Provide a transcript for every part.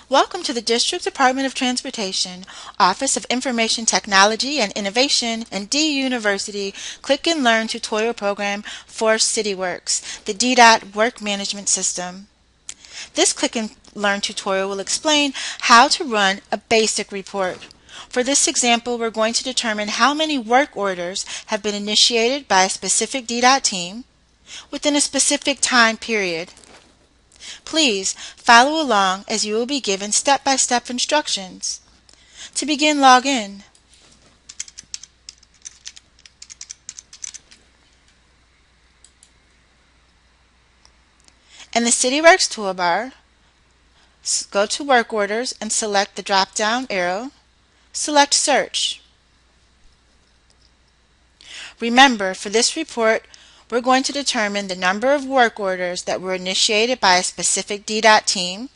Welcome to the District Department of Transportation, Office of Information Technology and Innovation, and D University Click and Learn tutorial program for Cityworks, the DDOT work management system. This Click and Learn tutorial will explain how to run a basic report. For this example, we're going to determine how many work orders have been initiated by a specific DDOT team within a specific time period. Please follow along as you will be given step-by-step instructions. To begin, log in. In the Cityworks toolbar, go to Work Orders and select the drop-down arrow. Select Search. Remember, for this report, we're going to determine the number of work orders that were initiated by a specific DDOT team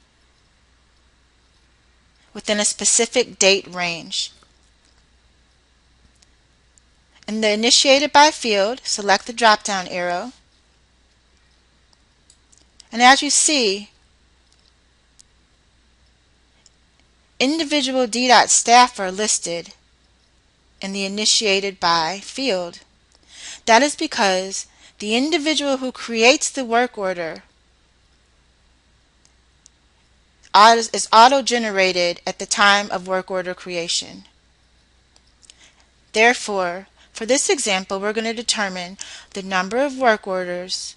within a specific date range. In the Initiated By field, select the drop-down arrow. And as you see, individual DDOT staff are listed in the Initiated By field. That is because the individual who creates the work order is auto-generated at the time of work order creation. Therefore, for this example, we're going to determine the number of work orders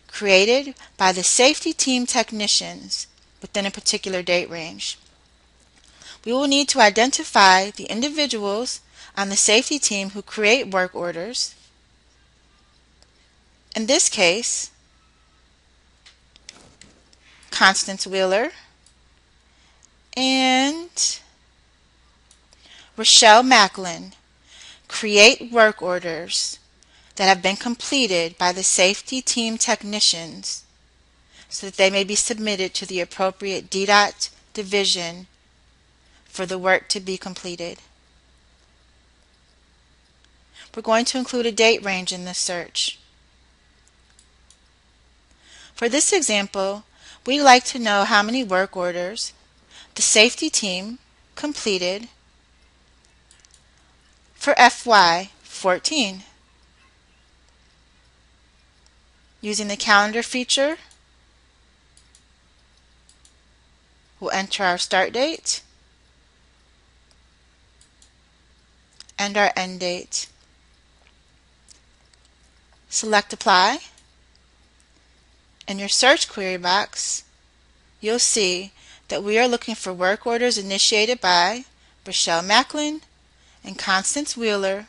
created by the safety team technicians within a particular date range. We will need to identify the individuals on the safety team who create work orders. In this case, Constance Wheeler and Rochelle Macklin create work orders that have been completed by the safety team technicians so that they may be submitted to the appropriate DDOT division for the work to be completed. We're going to include a date range in this search. For this example, we'd like to know how many work orders the safety team completed for FY14. Using the calendar feature, we'll enter our start date and our end date. Select Apply. In your search query box, you'll see that we are looking for work orders initiated by Rochelle Macklin and Constance Wheeler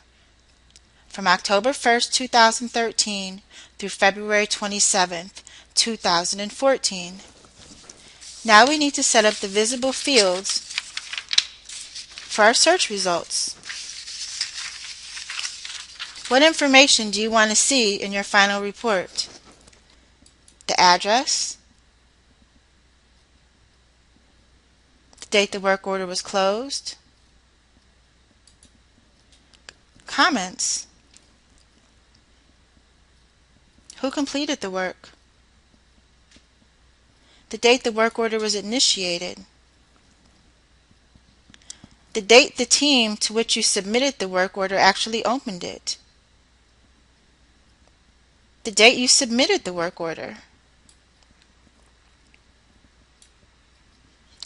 from October 1st, 2013 through February 27th, 2014. Now we need to set up the visible fields for our search results. What information do you want to see in your final report? The address, the date the work order was closed, comments, who completed the work, the date the work order was initiated, the date the team to which you submitted the work order actually opened it, the date you submitted the work order,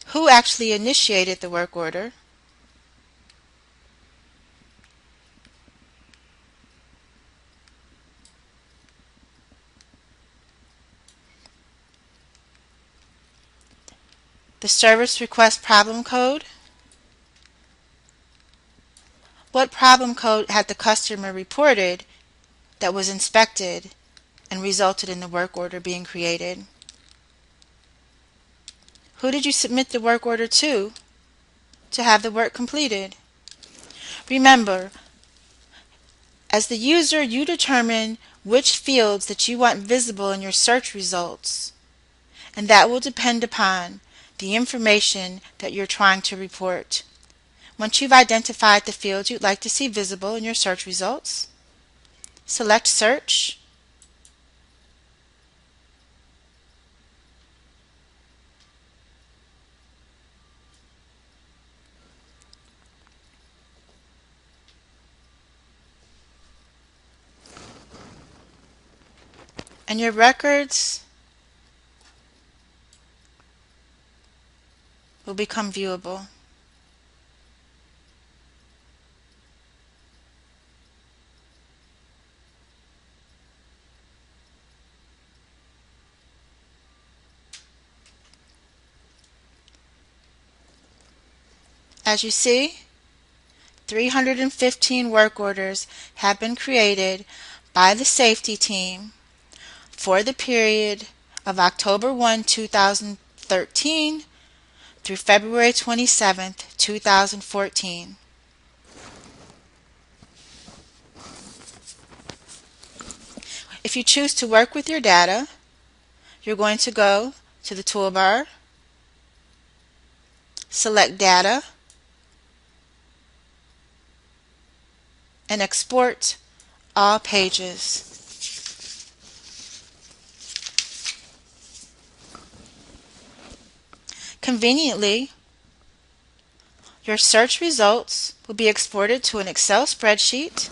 who actually initiated the work order, the service request problem code, what problem code had the customer reported that was inspected and resulted in the work order being created. Who did you submit the work order to have the work completed? Remember, as the user, you determine which fields that you want visible in your search results, and that will depend upon the information that you're trying to report. Once you've identified the fields you'd like to see visible in your search results, select Search, and your records will become viewable. As you see, 315 work orders have been created by the safety team for the period of October 1, 2013 through February 27, 2014. If you choose to work with your data, you're going to go to the toolbar, select Data, and export all pages. Conveniently, your search results will be exported to an Excel spreadsheet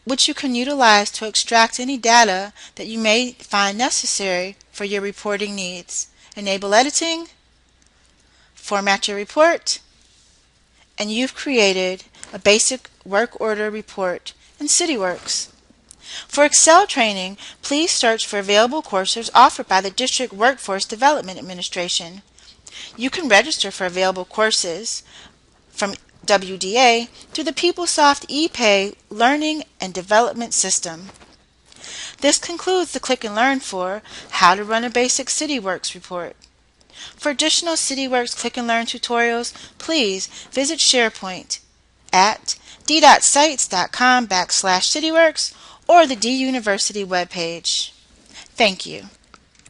which you can utilize to extract any data that you may find necessary for your reporting needs. Enable editing, format your report, and you've created a basic work order report in Cityworks. For Excel training, please search for available courses offered by the District Workforce Development Administration. You can register for available courses from WDA through the PeopleSoft ePay Learning and Development System. This concludes the Click and Learn for How to Run a Basic Cityworks report. For additional Cityworks Click and Learn tutorials, please visit SharePoint at d.sites.com/cityworks or the D University webpage. Thank you.